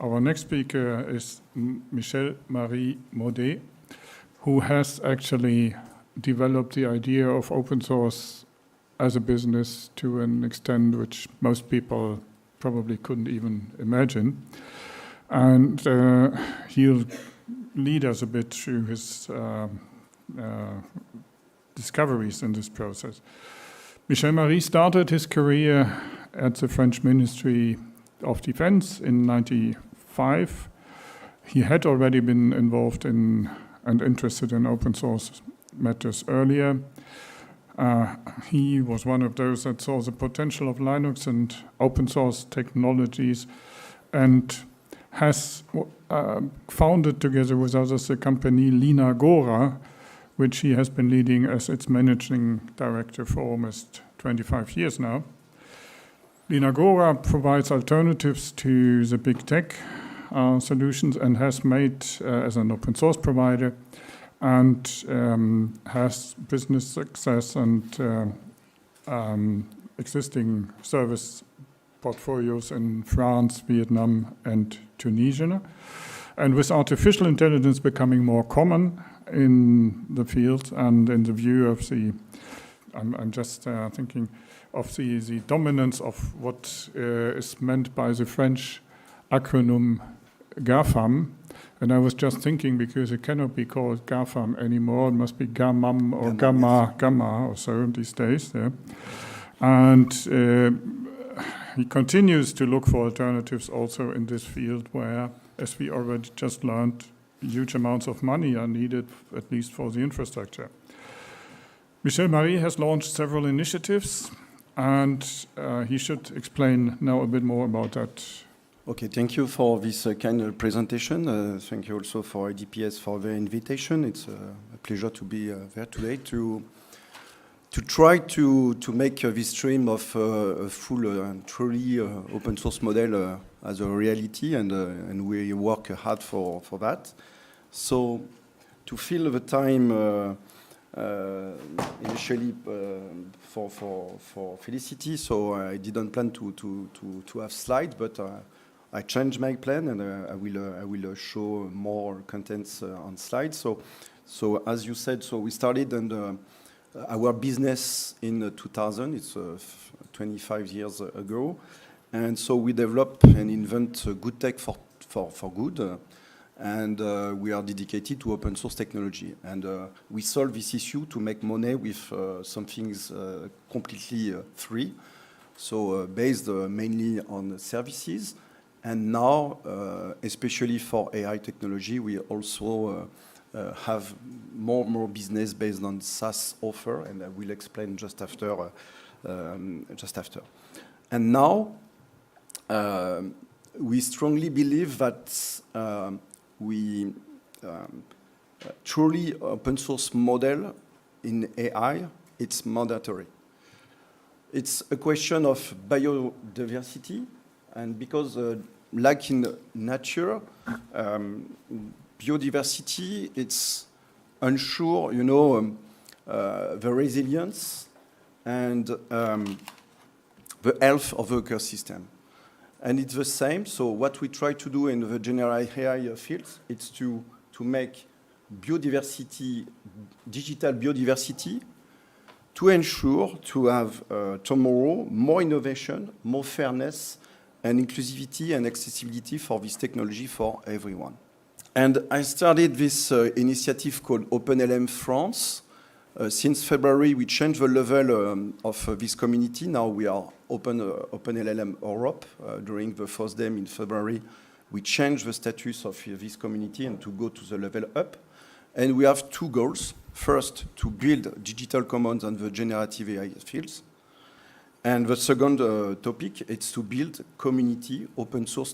Our next speaker is Michel-Marie MAUDET, who has actually developed the idea of open source as a business to an extent which most people probably couldn't even imagine. And he'll lead us a bit through his discoveries in this process. Michel-Marie started his career at the French Ministry of Defense in 1995. He had already been involved in and interested in open source matters earlier. He was one of those that saw the potential of Linux and open source technologies, and has founded together with others the company LINAGORA, which he has been leading as its managing director for almost 25 years now. LINAGORA provides alternatives to the big tech solutions and has made as an open source provider, and has business success and existing service portfolios in France, Vietnam, and Tunisia. And with artificial intelligence becoming more common in the field, and in the view of the, I'm just thinking of the dominance of what is meant by the French acronym GAFAM. And I was just thinking, because it cannot be called GAFAM anymore, it must be GAMAM or Gamma or so these days. Yeah. And he continues to look for alternatives also in this field where, as we already just learned, huge amounts of money are needed, at least for the infrastructure. Michel-Marie has launched several initiatives, and he should explain now a bit more about that. Okay, thank you for this kind presentation. Thank you also for IDPS for the invitation. It's a pleasure to be there today to try to make this dream of a full and truly open source model as a reality, and we work hard for that. So to fill the time initially for Felicity, so I didn't plan to have slides, but I changed my plan, and I will show more contents on slides. So as you said, so we started and our business in 2000. It's 25 years ago, and so we develop and invent good tech for good, and we are dedicated to open source technology. And we solve this issue to make money with some things completely free, so based mainly on services. And now, especially for AI technology, we also have more business based on SaaS offer, and I will explain just after. And now, we strongly believe that we truly open source model in AI, it's mandatory. It's a question of biodiversity. And because, like in nature, biodiversity, it's unsure, the resilience and the health of the ecosystem. And it's the same. So what we try to do in the general AI fields, it's to make biodiversity, digital biodiversity, to ensure to have tomorrow more innovation, more fairness, and inclusivity and accessibility for this technology for everyone. And I started this initiative called OpenLM France. Since February, we changed the level of this community. Now we are OpenLM Europe. During the first day in February, we changed the status of this community and to go to the level up. And we have two goals. First, to build digital commons on the generative AI fields. And the second topic is to build community, open source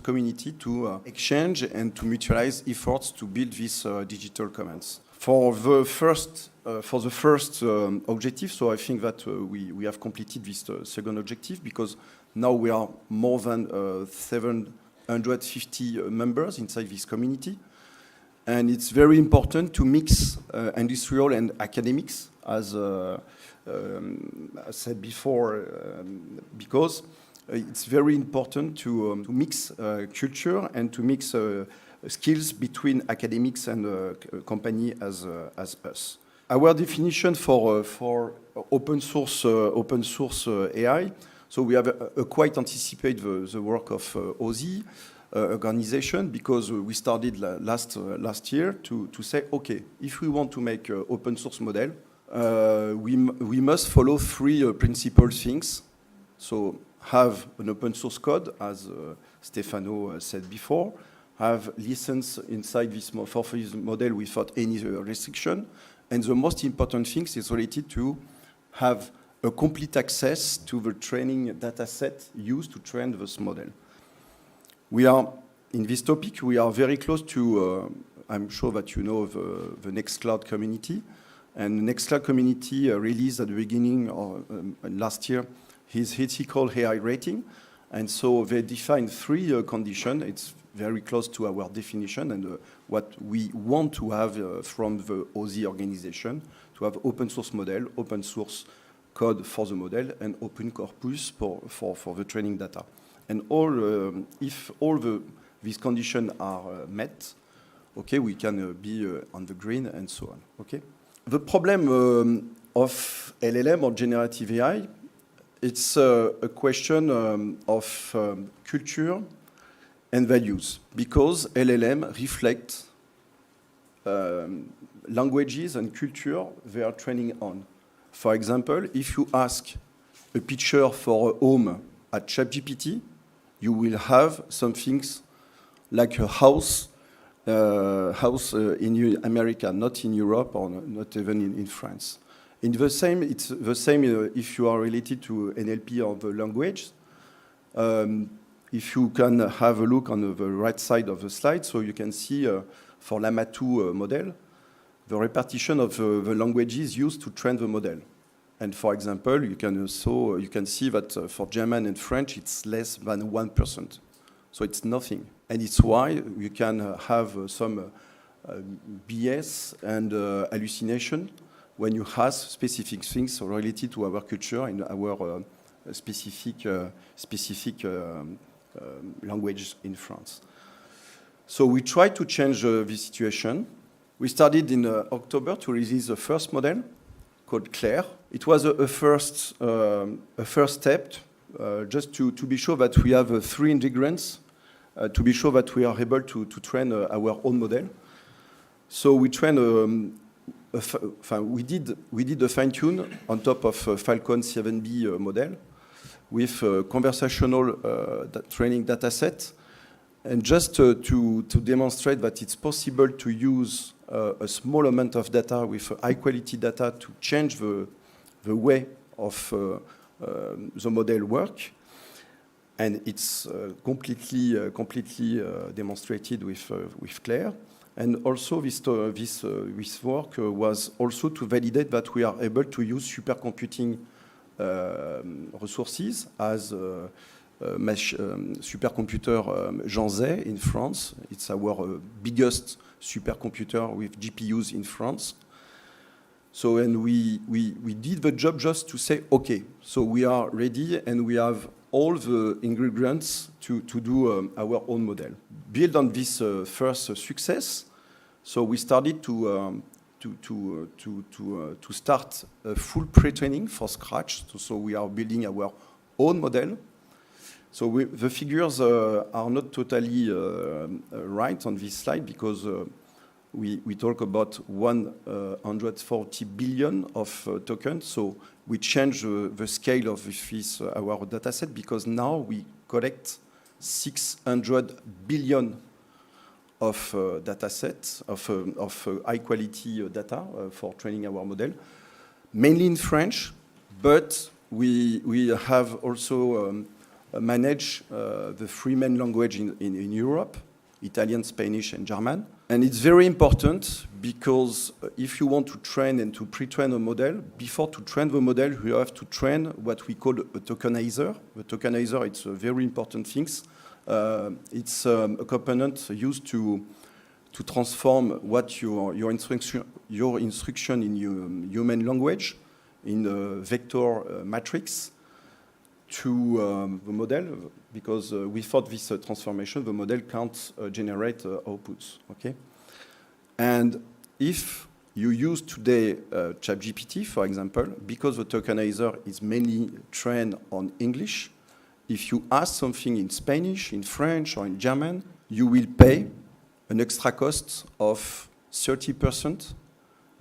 community to exchange and to mutualize efforts to build these digital commons. For the first objective, so I think that we have completed this second objective, because now we are more than 750 members inside this community. And it's very important to mix industrial and academics, as I said before, because it's very important to mix culture and to mix skills between academics and company as us. Our definition for open source AI. So we have quite anticipated the work of OSI organization, because we started last year to say, okay, if we want to make open source model, we must follow three principal things. So have an open source code, as Stefano said before, have license inside this for this model without any restriction, and the most important thing is related to have a complete access to the training data set used to train this model. We are, in this topic, we are very close to, I'm sure that you know the Nextcloud community. And the Nextcloud community released at the beginning of last year his ethical AI rating. And so they defined three conditions. It's very close to our definition and what we want to have from the OSI organization, to have open source model, open source code for the model, and open corpus for the training data. And if all these conditions are met, okay, we can be on the green and so on. Okay. The problem of LLM or generative AI, it's a question of culture and values, because LLM reflect languages and culture they are training on. For example, if you ask a picture for a home at ChatGPT, you will have some things like a house in America, not in Europe or not even in France. It's the same if you are related to NLP or the language. If you can have a look on the right side of the slide, so you can see for Llama 2 model, the repetition of the languages used to train the model. And for example, you can see that for German and French, it's less than 1%. So it's nothing. And it's why you can have some BS and hallucination when you ask specific things related to our culture and our specific language in France. So we tried to change this situation. We started in October to release the first model called Claire. It was a first step, just to be sure that we have three ingredients, to be sure that we are able to train our own model. So we trained. We did a fine tune on top of Falcon 7B model with conversational training data set, and just to demonstrate that it's possible to use a small amount of data with high quality data to change the way of the model work. And it's completely demonstrated with Claire. And also this work was also to validate that we are able to use supercomputing resources as supercomputer Jean Zay in France. It's our biggest supercomputer with GPUs in France. So, and we did the job just to say, okay, so we are ready and we have all the ingredients to do our own model. Build on this first success, so we started to start a full pre-training for scratch. So we are building our own model. So the figures are not totally right on this slide, because we talk about 140 billion of tokens. So we change the scale of this our data set, because now we collect 600 billion of data sets of high quality data for training our model, mainly in French, but we have also managed the three main languages in Europe: Italian, Spanish, and German. And it's very important, because if you want to train and to pre-train a model, before to train the model, you have to train what we call a tokenizer. The tokenizer, it's a very important thing. It's a component used to transform what your instruction in human language in a vector matrix. to the model, because without this transformation, the model can't generate outputs. Okay, and if you use today ChatGPT, for example, because the tokenizer is mainly trained on English, if you ask something in Spanish, in French, or in German, you will pay an extra cost of 30%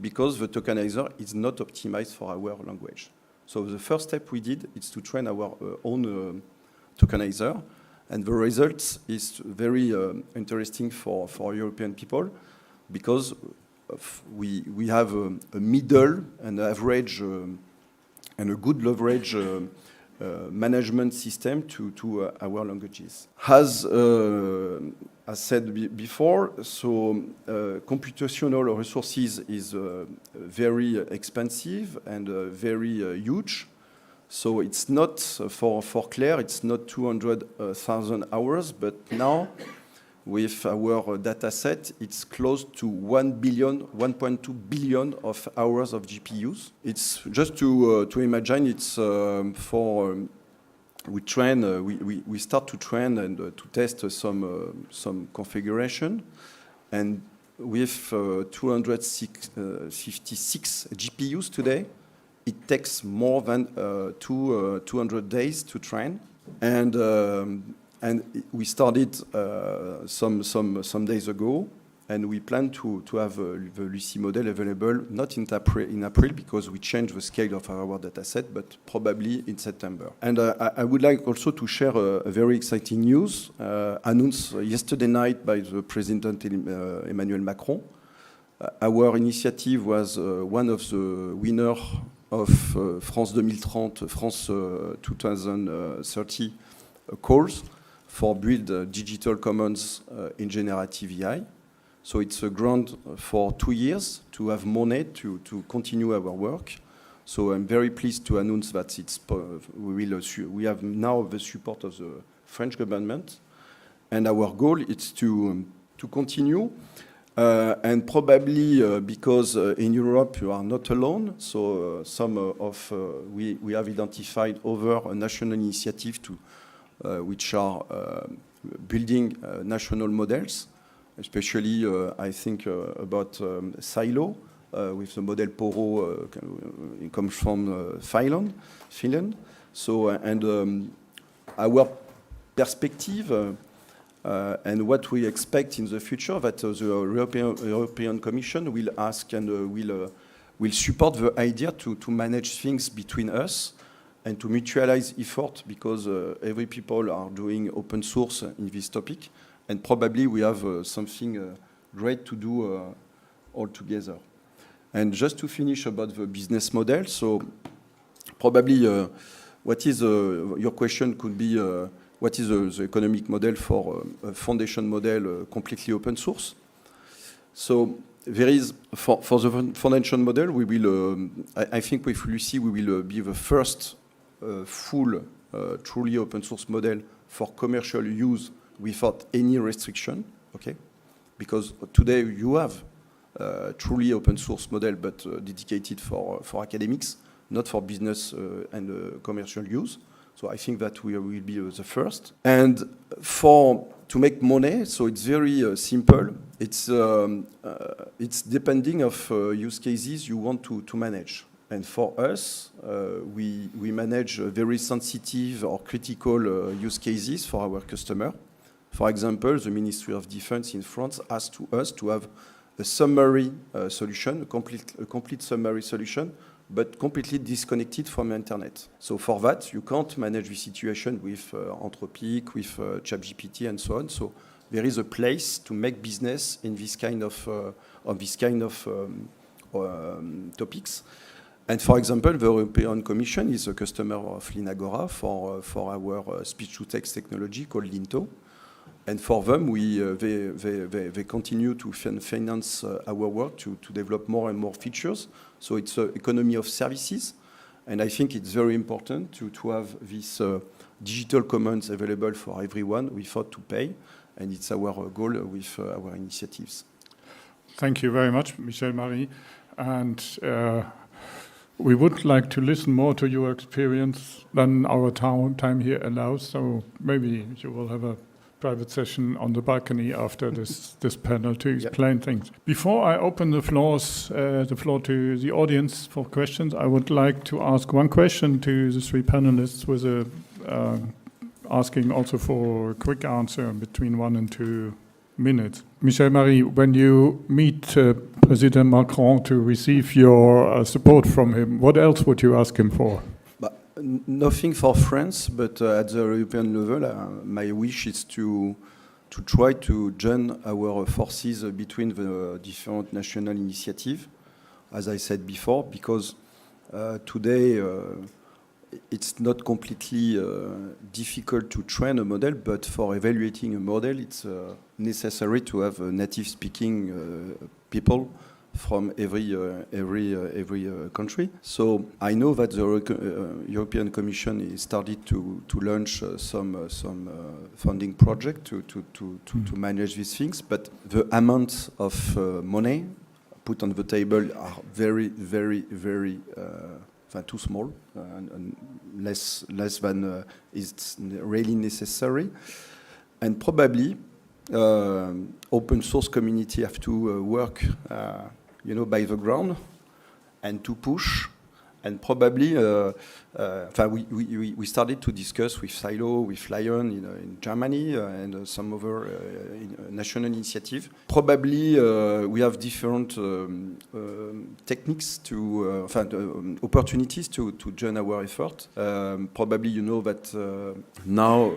because the tokenizer is not optimized for our language. So the first step we did is to train our own tokenizer, and the result is very interesting for European people, because we have a middle and average and a good leverage management system to our languages. As I said before, so computational resources is very expensive and very huge. So it's not, for Claire, it's not 200,000 hours, but now with our data set, it's close to 1.2 billion of hours of GPUs. It's just to imagine, it's we start to train and to test some configuration, and with 256 GPUs today, it takes more than 200 days to train, and we started some days ago, and we plan to have the Lucy model available not in April because we changed the scale of our dataset, but probably in September. And I would like also to share a very exciting news announced yesterday night by the President Emmanuel Macron. Our initiative was one of the winners of France 2030, France 2030 calls for build digital commons in generative AI. So it's a grant for 2 years to have money to continue our work. So I'm very pleased to announce that we have now the support of the French government, and our goal is to continue. And probably because in Europe you are not alone, so we have identified other national initiatives which are building national models, especially I think about Silo with the model Poro, it comes from Finland. So and our perspective and what we expect in the future, that the European Commission will ask and will support the idea to manage things between us and to mutualize effort, because every people are doing open source in this topic, and probably we have something great to do all together. And just to finish about the business model, so probably what is your question could be what is the economic model for a foundation model completely open source? So there is, for the foundation model, we will, I think with Lucy, we will be the first full, truly open source model for commercial use without any restriction, okay? Because today you have truly open source model, but dedicated for academics, not for business and commercial use. So I think that we will be the first. And to make money, so it's very simple. It's depending of use cases you want to manage. And for us, we manage very sensitive or critical use cases for our customer. For example, the Ministry of Defense in France asked us to have a summary solution, a complete summary solution, but completely disconnected from the internet. So for that, you can't manage the situation with Anthropic, with ChatGPT, and so on. So there is a place to make business in this kind of topics. And for example, the European Commission is a customer of LINAGORA for our speech-to-text technology called Linto. And for them, they continue to finance our work to develop more and more features. So it's an economy of services. And I think it's very important to have this digital commons available for everyone without to pay. And it's our goal with our initiatives. Thank you very much, Michel-Marie. And We would like to listen more to your experience than our time here allows, so maybe you will have a private session on the balcony after this panel to explain things. Before I open the floor to the audience for questions, I would like to ask one question to the three panelists with asking also for a quick answer between 1 and 2 minutes. Michel-Marie, when you meet President Macron to receive your support from him, what else would you ask him for? Nothing for France, but at the European level, my wish is to try to join our forces between the different national initiatives, as I said before, because today it's not completely difficult to train a model, but for evaluating a model, it's necessary to have native-speaking people from every country. So I know that the European Commission is started to launch some funding project to manage these things, but the amount of money put on the table are very too small and less than is really necessary, and probably open source community have to work by the ground and to push, and probably we started to discuss with Silo, with Lion in Germany and some other national initiative. Probably we have different techniques to opportunities to join our effort. Probably you know that now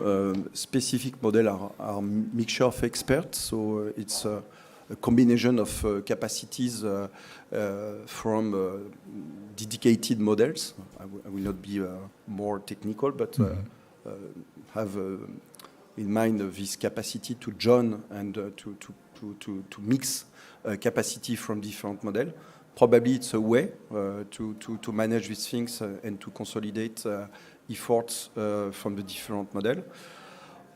specific models are mixture of experts, so it's a combination of capacities from dedicated models. I will not be more technical, but have in mind this capacity to join and to mix capacity from different models. Probably it's a way to manage these things and to consolidate efforts from the different models.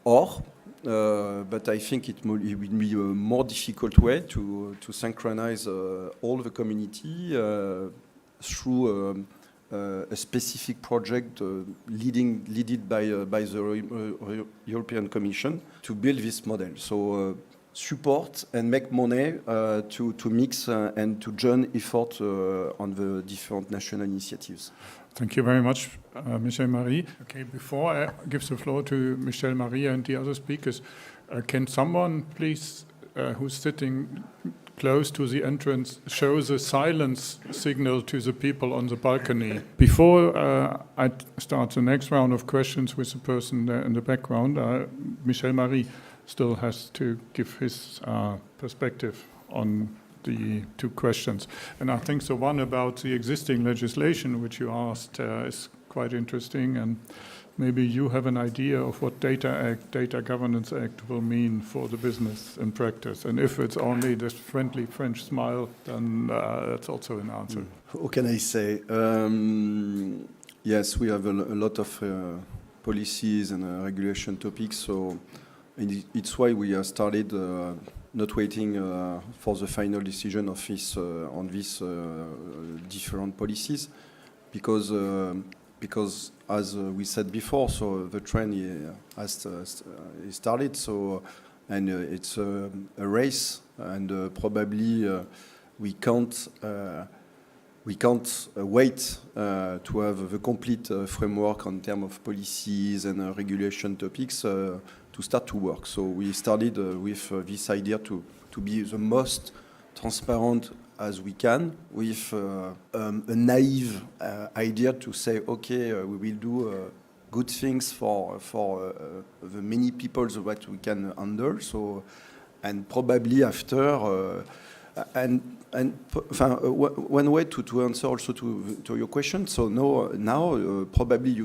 Or but I think it will be a more difficult way to synchronize all the community through a specific project led by the European Commission to build this model. So support and make money to mix and to join effort on the different national initiatives. Thank you very much, Michel-Marie. Okay, before I give the floor to Michel-Marie and the other speakers, can someone please, who's sitting close to the entrance, show the silence signal to the people on the balcony? Before I start the next round of questions with the person there in the background, Michel-Marie still has to give his perspective on the 2 questions. And I think the one about the existing legislation, which you asked, is quite interesting. And maybe you have an idea of what Data Governance Act will mean for the business in practice. And if it's only this friendly French smile, then that's also an answer. What can I say? Yes, we have a lot of policies and regulation topics. So it's why we started not waiting for the final decision of this on these different policies, because as we said before, so the trend has started. So and it's a race, and probably we can't wait to have the complete framework on terms of policies and regulation topics to start to work. So we started with this idea to be the most transparent as we can, with a naive idea to say, okay, we will do good things for the many people that we can handle. So, and probably after, one way to answer also to your question. So now probably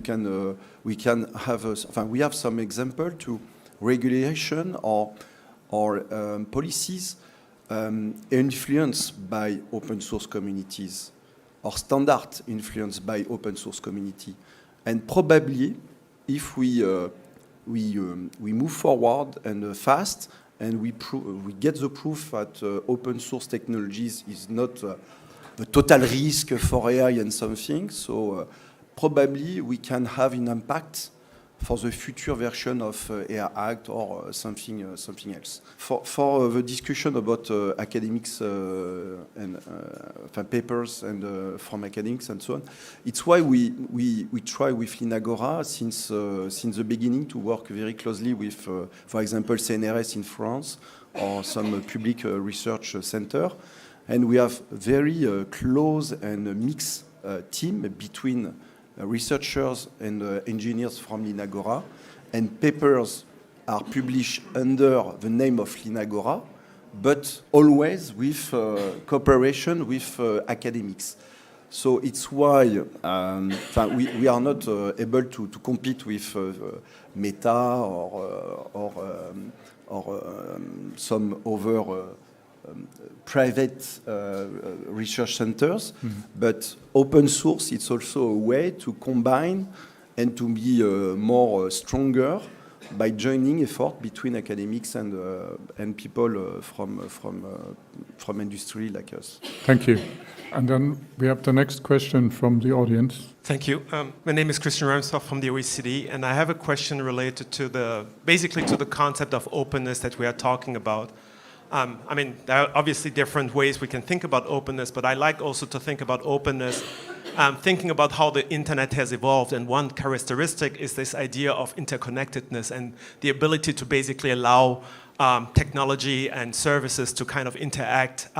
we can have we have some example to regulation or policies influenced by open source communities, or standard influenced by open source community. And probably if we move forward and fast, and we get the proof that open source technologies is not the total risk for AI and something. So probably we can have an impact for the future version of AI Act or something else. For the discussion about academics and papers and from academics and so on, it's why we try with LINAGORA since the beginning to work very closely with, for example, CNRS in France or some public research center. And we have very close and mixed team between researchers and engineers from LINAGORA, and papers are published under the name of LINAGORA, but always with cooperation with academics. So it's why we are not able to compete with Meta or some other private research centers, but open source, it's also a way to combine and to be more stronger by joining effort between academics and people from industry like us. Thank you. And then we have the next question from the audience. Thank you. My name is Christian Ramsdorff from the OECD, and I have a question related to basically to the concept of openness that we are talking about. I mean, there are obviously different ways we can think about openness, but I like also to think about openness, thinking about how the internet has evolved. And one characteristic is this idea of interconnectedness and the ability to basically allow technology and services to kind of interact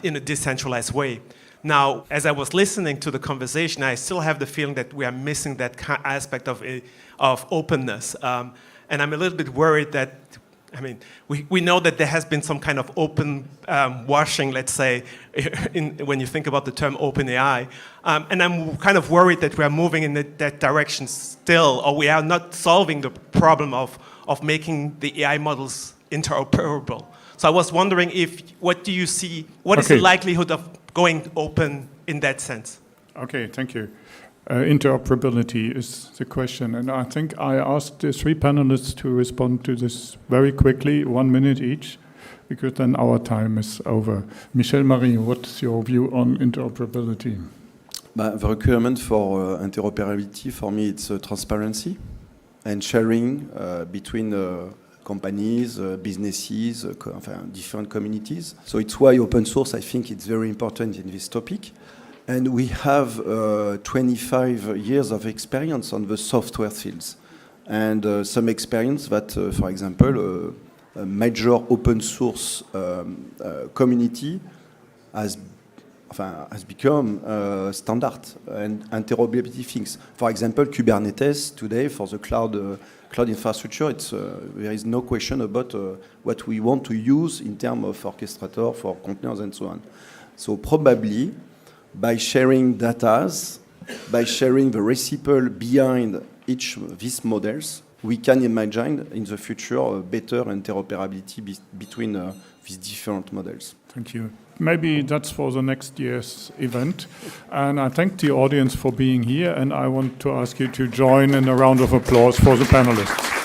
in a decentralized way. Now, as I was listening to the conversation, I still have the feeling that we are missing that aspect of openness. And I'm a little bit worried that, I mean, we know that there has been some kind of open washing, let's say, when you think about the term open AI. And I'm kind of worried that we are moving in that direction still, or we are not solving the problem of making the AI models interoperable. So I was wondering what do you see, what is the likelihood of going open in that sense? Okay, thank you. Interoperability is the question, and I think I asked the three panelists to respond to this very quickly, 1 minute each, because then our time is over. Michel-Marie, what's your view on interoperability? The requirement for interoperability, for me, it's transparency and sharing between companies, businesses, different communities. So it's why open source, I think it's very important in this topic. And we have 25 years of experience on the software fields. And some experience that, for example, a major open source community has become standard and interoperability things. For example, Kubernetes today for the cloud infrastructure, there is no question about what we want to use in terms of orchestrator for containers and so on. So probably by sharing data, by sharing the recipe behind each of these models, we can imagine in the future a better interoperability between these different models. Thank you. Maybe that's for the next year's event. And I thank the audience for being here, and I want to ask you to join in a round of applause for the panelists.